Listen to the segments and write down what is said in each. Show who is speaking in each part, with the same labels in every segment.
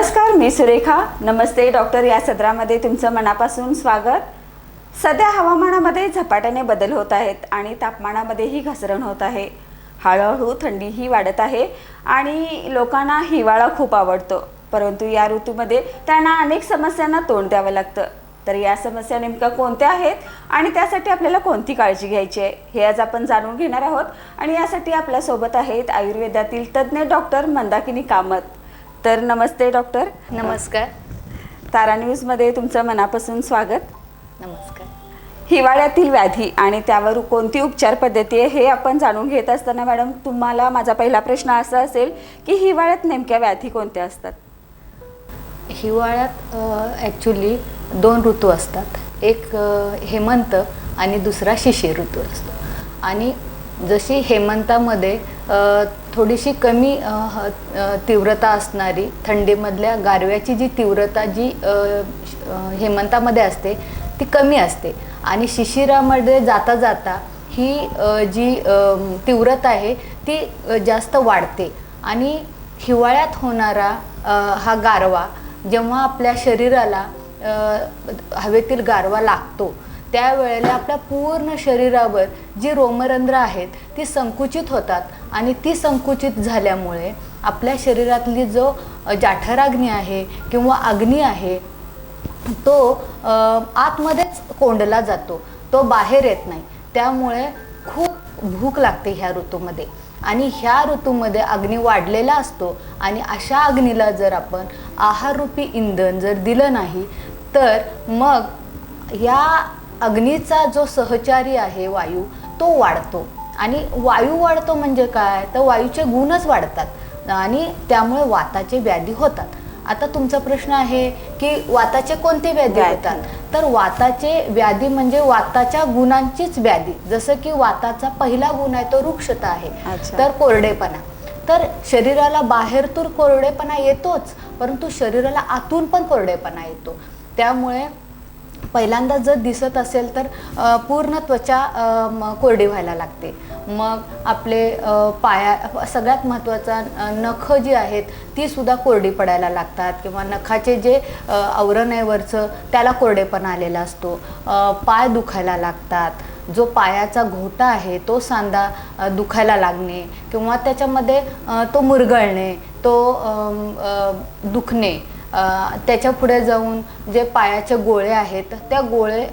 Speaker 1: नमस्कार, मी सुरेखा. नमस्ते डॉक्टर या सदरामध्ये तुमचं मनापासून स्वागत. सध्या हवामानामध्ये झपाट्याने बदल होत आहेत आणि तापमानामध्येही घसरण होत आहे. हळूहळू थंडीही वाढत आहे आणि लोकांना हिवाळा खूप आवडतो, परंतु या ऋतूमध्ये त्यांना अनेक समस्यांना तोंड द्यावं लागतं. तर या समस्या नेमक्या कोणत्या आहेत आणि त्यासाठी आपल्याला कोणती काळजी घ्यायची आहे हे आज आपण जाणून घेणार आहोत. आणि यासाठी आपल्यासोबत आहेत आयुर्वेदातील तज्ज्ञ डॉक्टर मंदाकिनी कामत. तर नमस्ते डॉक्टर.
Speaker 2: नमस्कार.
Speaker 1: तारा न्यूजमध्ये तुमचं मनापासून स्वागत.
Speaker 2: नमस्कार.
Speaker 1: हिवाळ्यातील व्याधी आणि त्यावर कोणती उपचार पद्धती आहे हे आपण जाणून घेत असताना मॅडम, तुम्हाला माझा पहिला प्रश्न असा असेल की हिवाळ्यात नेमक्या व्याधी कोणत्या असतात?
Speaker 2: हिवाळ्यात ॲक्च्युली 2 ऋतू असतात. एक हेमंत आणि दुसरा शिशिर ऋतू असतो. आणि जशी हेमंतामध्ये थोडीशी कमी तीव्रता असणारी थंडीमधल्या गारव्याची जी तीव्रता जी हेमंतामध्ये असते ती कमी असते आणि शिशिरामध्ये जाता जाता ही जी तीव्रता आहे ती जास्त वाढते. आणि हिवाळ्यात होणारा हा गारवा जेव्हा आपल्या शरीराला हवेतील गारवा लागतो त्यावेळेला आपल्या पूर्ण शरीरावर जी रोमरंध्र आहेत ती संकुचित होतात आणि ती संकुचित झाल्यामुळे आपल्या शरीरातली जो जाठराग्नी आहे किंवा अग्नी आहे तो आतमध्येच कोंडला जातो, तो बाहेर येत नाही. त्यामुळे खूप भूक लागते ह्या ऋतूमध्ये आणि ह्या ऋतूमध्ये अग्नी वाढलेला असतो. आणि अशा अग्नीला जर आपण आहाररूपी इंधन जर दिलं नाही तर मग या अग्नीचा जो सहचारी आहे वायू तो वाढतो. आणि वायू वाढतो म्हणजे काय, तर वायूचे गुणच वाढतात आणि त्यामुळे वाताचे व्याधी होतात. आता तुमचा प्रश्न आहे की वाताचे कोणते व्याधी होतात, तर वाताचे व्याधी म्हणजे वाताच्या गुणांचीच व्याधी. जसं की वाताचा पहिला गुण आहे तो रुक्षता आहे, तर कोरडेपणा. तर शरीराला बाहेरतून कोरडेपणा येतोच, परंतु शरीराला आतून पण कोरडेपणा येतो. त्यामुळे पहिल्यांदा जर दिसत असेल तर पूर्ण त्वचा कोरडी व्हायला लागते. मग आपले पाया सगळ्यात महत्त्वाचा नख जी आहेत ती सुद्धा कोरडी पडायला लागतात किंवा नखाचे जे आवरण आहे वरचं त्याला कोरडेपणा आलेला असतो. पाय दुखायला लागतात. जो पायाचा घोटा आहे तो सांधा दुखायला लागणे किंवा त्याच्यामध्ये तो मुरगळणे, तो दुखणे. त्याच्या पुढे जाऊन जे पायाचे गोळे आहेत त्या गोळे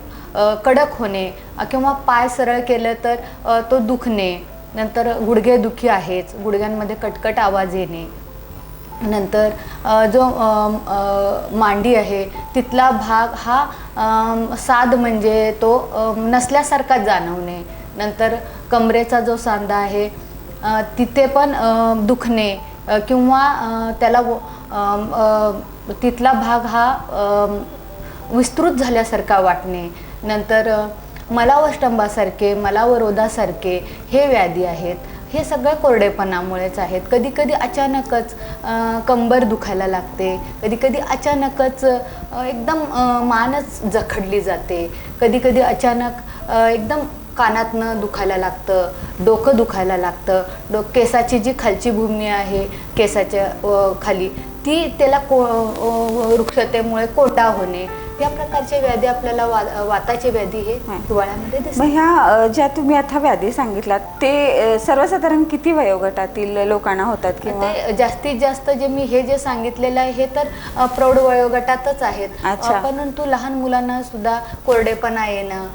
Speaker 2: कडक होणे किंवा पाय सरळ केलं तर तो दुखणे. नंतर गुडघेदुखी आहेच, गुडघ्यांमध्ये कटकट आवाज येणे. नंतर जो मांडी आहे तिथला भाग हा साध म्हणजे तो नसल्यासारखा जाणवणे. नंतर कमरेचा जो सांधा आहे तिथे पण दुखणे किंवा त्याला तिथला भाग हा विस्तृत झाल्यासारखा वाटणे. नंतर मलावष्टंभासारखे, मलावरोधासारखे हे व्याधी आहेत. हे सगळं कोरडेपणामुळेच आहेत. कधी कधी अचानकच कंबर दुखायला लागते, कधी कधी अचानकच एकदम मानच जखडली जाते, कधी कधी अचानक एकदम कानातनं दुखायला लागतं, डोकं दुखायला लागतं. केसाची जी खालची भूमी आहे केसाच्या खाली ती त्याला वृक्षतेमुळे कोंडा होणे, या प्रकारचे व्याधी आपल्याला वाताचे व्याधी हे हिवाळ्यामध्ये दिसतात.
Speaker 1: मग ह्या ज्या तुम्ही आता व्याधी सांगितलात ते सर्वसाधारण किती वयोगटातील लोकांना होतात? किंवा
Speaker 2: ते जास्तीत जास्त जे सांगितलेलं आहे हे तर प्रौढ वयोगटातच आहेत. परंतु लहान मुलांना सुद्धा कोरडेपणा येणं,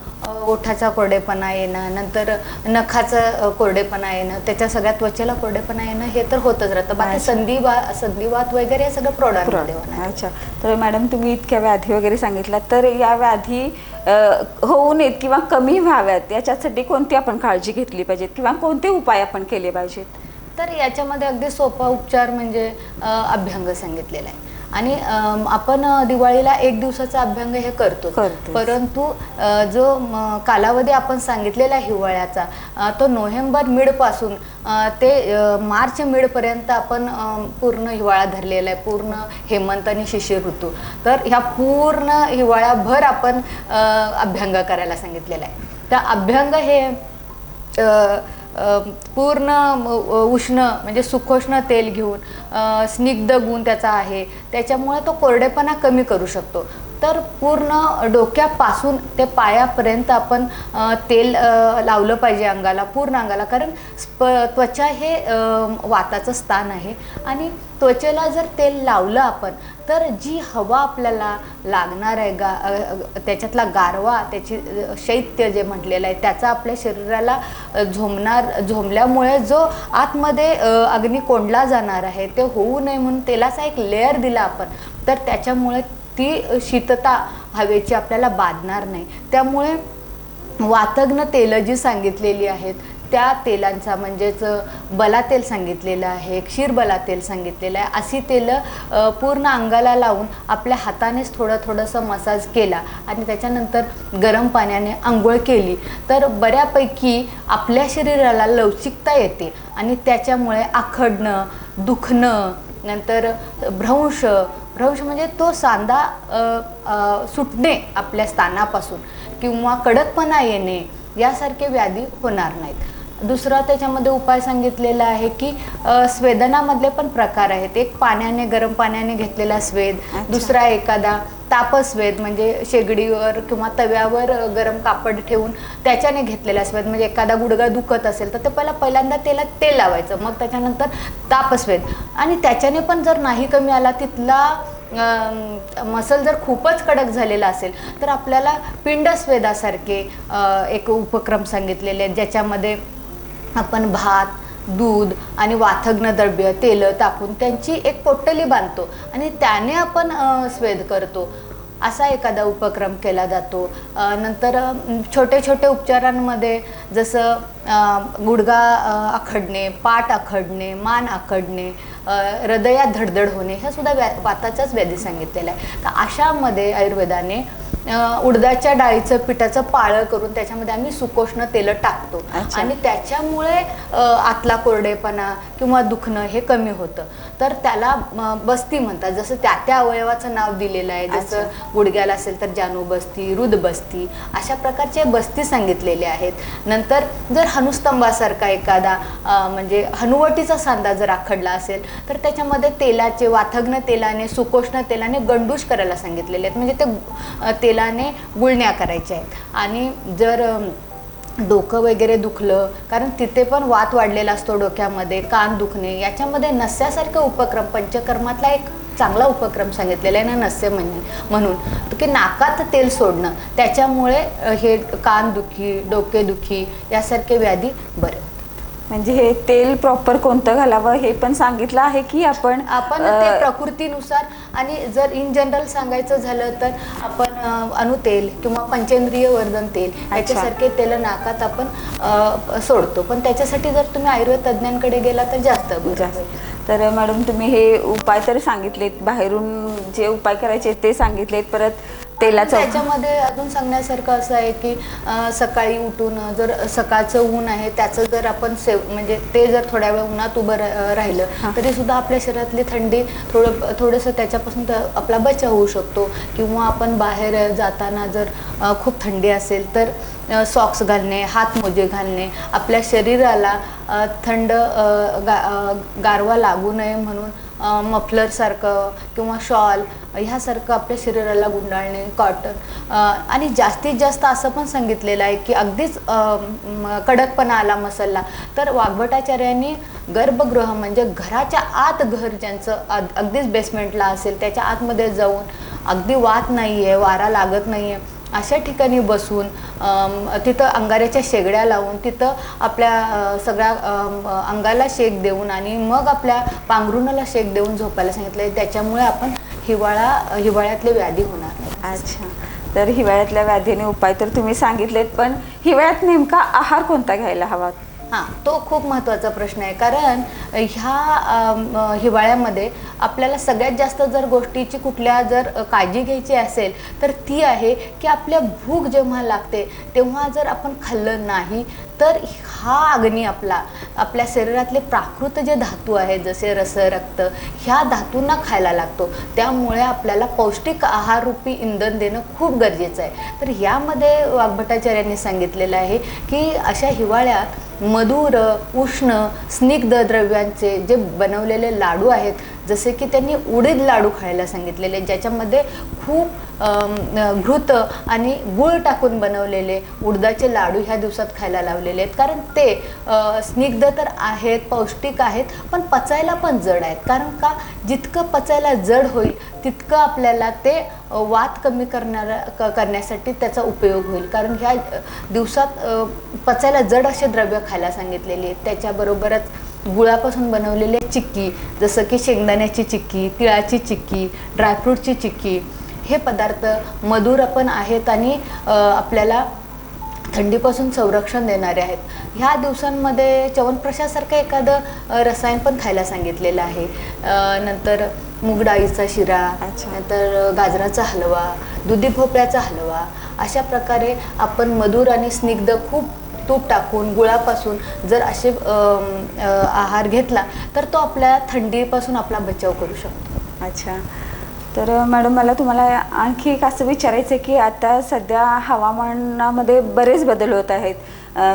Speaker 2: ओठाचा कोरडेपणा येणं, नंतर नखाचा कोरडेपणा येणं, त्याच्या सगळ्या त्वचेला कोरडेपणा येणं हे तर होतच राहतं. बाकी संधिवात वगैरे हे सगळं प्रौढांमध्ये होणार.
Speaker 1: अच्छा. तर मॅडम तुम्ही इतक्या व्याधी वगैरे सांगितला, तर या व्याधी होऊ नयेत किंवा कमी व्हाव्यात याच्यासाठी कोणती आपण काळजी घेतली पाहिजेत किंवा कोणते उपाय आपण केले पाहिजेत?
Speaker 2: तर याच्यामध्ये अगदी सोपा उपचार म्हणजे अभ्यंग सांगितलेला आहे. आणि आपण दिवाळीला 1 दिवसाचा अभ्यंग हे करतो, परंतु जो कालावधी आपण सांगितलेला हिवाळ्याचा तो नोव्हेंबर मिडपासून ते मार्च मिडपर्यंत आपण पूर्ण हिवाळा धरलेला आहे, पूर्ण हेमंत आणि शिशिर ऋतू. तर ह्या पूर्ण हिवाळ्याभर आपण अभ्यंग करायला सांगितलेला आहे. तर अभ्यंग हे पूर्ण उष्ण म्हणजे सुखोष्ण तेल घेऊन स्निग्ध गुण त्याचा आहे, त्याच्यामुळे तो कोरडेपणा कमी करू शकतो. तर पूर्ण डोक्यापासून ते पायापर्यंत आपण तेल लावलं पाहिजे अंगाला, पूर्ण अंगाला. कारण त्वचा हे वाताचं स्थान आहे आणि त्वचेला जर तेल लावलं आपण तर जी हवा आपल्याला लागणार आहे, त्याच्यातला गारवा, त्याची शैत्य जे म्हटलेलं आहे त्याचा आपल्या शरीराला झोंबल्यामुळे जो आतमध्ये अग्नी कोंडला जाणार आहे ते होऊ नये म्हणून तेलाचा एक लेअर दिला आपण, तर त्याच्यामुळे ती शीतता हवेची आपल्याला बाधणार नाही. त्यामुळे वातग्न तेलं जी सांगितलेली आहेत त्या तेलांचा, म्हणजेच बला तेल सांगितलेलं आहे, क्षीरबला तेल सांगितलेलं आहे, अशी तेलं पूर्ण अंगाला लावून आपल्या हातानेच थोडंसं मसाज केला आणि त्याच्यानंतर गरम पाण्याने आंघोळ केली तर बऱ्यापैकी आपल्या शरीराला लवचिकता येते आणि त्याच्यामुळे आखडणं, दुखणं, नंतर भ्रंश म्हणजे तो सांधा सुटणे आपल्या स्थानापासून किंवा कडकपणा येणे यासारखे व्याधी होणार नाहीत. दुसरा त्याच्यामध्ये उपाय सांगितलेला आहे की स्वेदनामधले पण प्रकार आहेत. एक गरम पाण्याने घेतलेला स्वेद, दुसरा एखादा तापस्वेद म्हणजे शेगडीवर किंवा तव्यावर गरम कापड ठेवून त्याच्याने घेतलेला स्वेद, म्हणजे एखादा गुडघा दुखत असेल तर ते पहिल्यांदा तेलात तेल लावायचं, मग त्याच्यानंतर तापस्वेद. आणि त्याच्याने पण जर नाही कमी आला, तिथला मसल जर खूपच कडक झालेला असेल तर आपल्याला पिंडस्वेदासारखे एक उपक्रम सांगितलेले आहेत, ज्याच्यामध्ये आपण भात, दूध आणि वातग्न द्रव्य तेल टाकून त्यांची एक पोटली बांधतो आणि त्याने आपण स्वेद करतो, असा एखादा उपक्रम केला जातो. नंतर छोटे छोटे उपचारांमध्ये जसं गुडघा आखडणे, पाठ आखडणे, मान आखडणे, हृदयात धडधड होणे, हे सुद्धा वाताचाच व्याधी सांगितलेला आहे. तर अशामध्ये आयुर्वेदाने उडदाच्या डाळीचं पिठाचं पाळं करून त्याच्यामध्ये आम्ही सुकोष्ण तेल टाकतो आणि त्याच्यामुळे आतला कोरडेपणा किंवा दुखणं हे कमी होतं. तर त्याला बस्ती म्हणतात, जसं त्या अवयवाचं नाव दिलेलं आहे. जसं गुडघ्याला असेल तर जानुबस्ती, हृदबस्ती, अशा प्रकारचे बस्ती सांगितलेले आहेत. नंतर जर हनुस्तंभासारखा एखादा म्हणजे हनुवटीचा सांधा जर आखडला असेल तर त्याच्यामध्ये तेलाचे, वातग्न तेलाने, सुकोष्ण तेलाने गंडूश करायला सांगितलेले आहेत, म्हणजे ते तेलाने गुळण्या करायच्या आहेत. आणि जर डोकं वगैरे दुखलं, कारण तिथे पण वात वाढलेला असतो डोक्यामध्ये, कान दुखणे, याच्यामध्ये नस्यासारखं उपक्रम, पंचकर्मातला एक चांगला उपक्रम सांगितलेला आहे ना नस्य म्हणून, की नाकात तेल सोडणं, त्याच्यामुळे हे कानदुखी, डोकेदुखी यासारखे व्याधी बरे.
Speaker 1: म्हणजे हे तेल प्रॉपर कोणतं घालावं हे पण सांगितलं आहे की आपण
Speaker 2: ते प्रकृतीनुसार. आणि जर इन जनरल सांगायचं झालं तर आपण अणुतेल किंवा पंचेंद्रिय वर्धन तेल याच्यासारखे तेल नाकात आपण सोडतो, पण त्याच्यासाठी जर तुम्ही आयुर्वेद तज्ज्ञांकडे गेला तर जास्त.
Speaker 1: तर मॅडम तुम्ही हे उपाय तर सांगितलेत, बाहेरून जे उपाय करायचे ते सांगितलेत, परत तेलाचं
Speaker 2: त्याच्यामध्ये अजून सांगण्यासारखं असं आहे की सकाळी उठून जर सकाळचं ऊन आहे त्याचं जर आपण म्हणजे ते जर थोड्या वेळ उन्हात उभं राहिलं तरी सुद्धा आपल्या शरीरातली थंडी थोडंसं त्याच्यापासून आपला बचाव होऊ शकतो. किंवा आपण बाहेर जाताना जर खूप थंडी असेल तर सॉक्स घालणे, हातमोजे घालणे, आपल्या शरीराला थंड गारवा लागू नये म्हणून मफलरसारखं किंवा शॉल ह्यासारखं आपल्या शरीराला गुंडाळणे, कॉटन. आणि जास्तीत जास्त असं पण सांगितलेलं आहे की अगदीच कडकपणा आला मसलला तर वाग्भटाचार्यांनी गर्भगृह म्हणजे घराच्या आत, घर ज्यांचं अगदीच बेसमेंटला असेल त्याच्या आतमध्ये जाऊन, अगदी वात नाही आहे, वारा लागत नाही आहे, अशा ठिकाणी बसून तिथं अंगाऱ्याच्या शेगड्या लावून तिथं आपल्या सगळ्या अंगाला शेक देऊन आणि मग आपल्या पांघरुणाला शेक देऊन झोपायला सांगितलं आहे. त्याच्यामुळे आपण हिवाळ्यातले व्याधी होणार नाही.
Speaker 1: अच्छा, तर हिवाळ्यातल्या व्याधीने उपाय तर तुम्ही सांगितलेत, पण हिवाळ्यात नेमका आहार कोणता घ्यायला हवा?
Speaker 2: तो खूप महत्त्वाचा प्रश्न आहे. कारण ह्या हिवाळ्यामध्ये आपल्याला सगळ्यात जास्त जर गोष्टीची कुठल्या जर काळजी घ्यायची असेल तर ती आहे की आपल्या भूक जेव्हा लागते तेव्हा जर आपण खाल्लं नाही तर हा अग्नी आपल्या शरीरातले प्राकृत जे धातू आहेत जसे रस, रक्त, ह्या धातूंना खायला लागतो. त्यामुळे आपल्याला पौष्टिक आहाररूपी इंधन देणं खूप गरजेचं आहे. तर यामध्ये वाग्भटाचार्यांनी सांगितलेलं आहे की अशा हिवाळ्यात मधुर, उष्ण, स्निग्ध द्रव्यांचे जे बनवलेले लाडू आहेत, जसे की त्यांनी उडीद लाडू खायला सांगितलेले, ज्याच्यामध्ये खूप घृत आणि गूळ टाकून बनवलेले उडदाचे लाडू ह्या दिवसात खायला लावलेले आहेत. कारण ते स्निग्ध तर आहेत, पौष्टिक आहेत, पण पचायला पण जड आहेत. कारण का, जितकं पचायला जड होईल तितकं आपल्याला ते वात कमी करण्यासाठी त्याचा उपयोग होईल. कारण ह्या दिवसात पचायला जड असे द्रव्य खायला सांगितलेले आहेत. त्याच्याबरोबरच गुळापासून बनवलेले चिक्की, जसं की शेंगदाण्याची चिक्की, तिळाची चिक्की, ड्रायफ्रूटची चिक्की, हे पदार्थ मधुर पण आहेत आणि आपल्याला थंडीपासून संरक्षण देणारे आहेत. ह्या दिवसांमध्ये च्यवनप्रशासारखं एखादं रसायन पण खायला सांगितलेलं आहे. नंतर मूग डाळीचा शिरा, नंतर गाजराचा हलवा, दुधी भोपळ्याचा हलवा, अशा प्रकारे आपण मधुर आणि स्निग्ध खूप तूप टाकून गुळापासून जर असे आहार घेतला तर तो आपल्या थंडीपासून आपला बचाव करू शकतो.
Speaker 1: अच्छा, तर मॅडम मला तुम्हाला आणखी एक असं विचारायचं आहे की आता सध्या हवामानामध्ये बरेच बदल होत आहेत.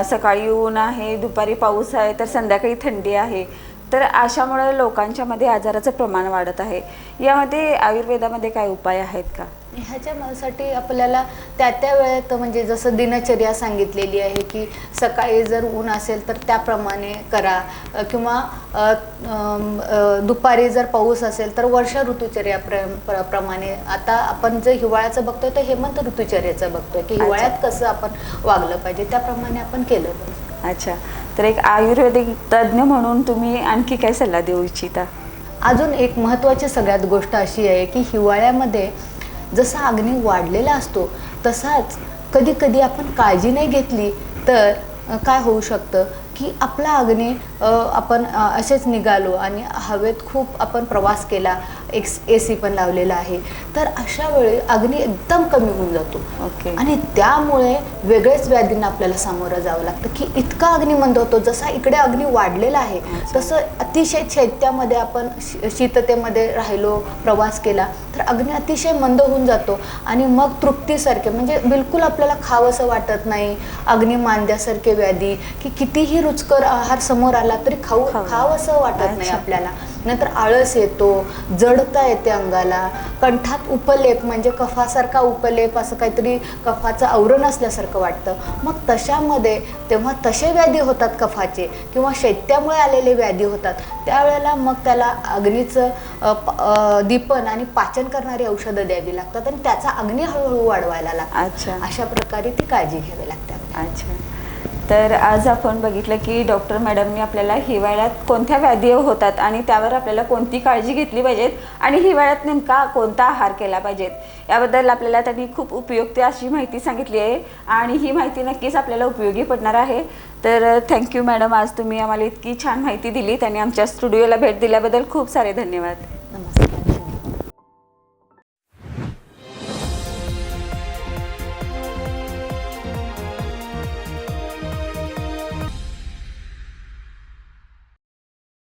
Speaker 1: सकाळी ऊन आहे, दुपारी पाऊस आहे, तर संध्याकाळी थंडी आहे. तर अशामुळे लोकांच्यामध्ये आजाराचं प्रमाण वाढत आहे. यामध्ये आयुर्वेदामध्ये काय उपाय आहेत का?
Speaker 2: ह्याच्यासाठी आपल्याला त्या वेळेत म्हणजे जसं दिनचर्या सांगितलेली आहे की सकाळी जर ऊन असेल तर त्याप्रमाणे करा, किंवा दुपारी जर पाऊस असेल तर वर्षा ऋतुचर्या प्रमाणे. आता आपण जे हिवाळ्याचं बघतोय तर हेमंत ऋतुचर्याचं बघतोय की हिवाळ्यात कसं आपण वागलं पाहिजे, त्याप्रमाणे आपण केलं पाहिजे.
Speaker 1: अच्छा, तर एक आयुर्वेदिक तज्ज्ञ म्हणून तुम्ही आणखी काय सल्ला देऊ इच्छिता?
Speaker 2: अजून एक महत्त्वाची सगळ्यात गोष्ट अशी आहे की हिवाळ्यामध्ये जसा अग्नी वाढलेला असतो तसाच कधी कधी आपण काळजी नाही घेतली तर काय होऊ शकतं की आपला अग्नी आपण असेच निघालो आणि हवेत खूप आपण प्रवास केला, AC पण लावलेला आहे, तर अशा वेळी अग्नी एकदम कमी होऊन जातो.
Speaker 1: ओके.
Speaker 2: आणि त्यामुळे वेगळेच व्याधींना आपल्याला सामोरं जावं लागतं की इतका अग्नी मंद होतो. जसा इकडे अग्नी वाढलेला आहे तसं अतिशय शैत्यामध्ये आपण शीततेमध्ये राहिलो, प्रवास केला तर अग्नी अतिशय मंद होऊन जातो आणि मग तृप्तीसारखे म्हणजे बिलकुल आपल्याला खावंसं वाटत नाही. अग्नी मांद्यासारखे व्याधी की कितीही रुचकर आहार समोर आला तरी खावंसं वाटत नाही आपल्याला. नंतर आळस येतो, जडता येते अंगाला, कंठात उपलेप म्हणजे कफासारखा उपलेप, असं काहीतरी कफाचं आवरण असल्यासारखं वाटतं. मग तशामध्ये तेव्हा तसे व्याधी होतात कफाचे किंवा शैत्यामुळे आलेले व्याधी होतात. त्यावेळेला मग त्याला अग्नीचं दीपन आणि पाचन करणारी औषधं द्यावी लागतात आणि त्याचा अग्नी हळूहळू वाढवायला लागतो. अशा प्रकारे ती काळजी घ्यावी लागते.
Speaker 1: अच्छा, तर आज आपण बघितलं की डॉक्टर मॅडमनी आपल्याला हिवाळ्यात कोणत्या व्याधी होतात आणि त्यावर आपल्याला कोणती काळजी घेतली पाहिजेत आणि हिवाळ्यात नेमका कोणता आहार केला पाहिजेत याबद्दल आपल्याला त्यांनी खूप उपयुक्त अशी माहिती सांगितली आहे आणि ही माहिती नक्कीच आपल्याला उपयोगी पडणार आहे. तर थँक्यू मॅडम, आज तुम्ही आम्हाला इतकी छान माहिती दिली. त्यांनी आमच्या स्टुडिओला भेट दिल्याबद्दल खूप सारे धन्यवाद.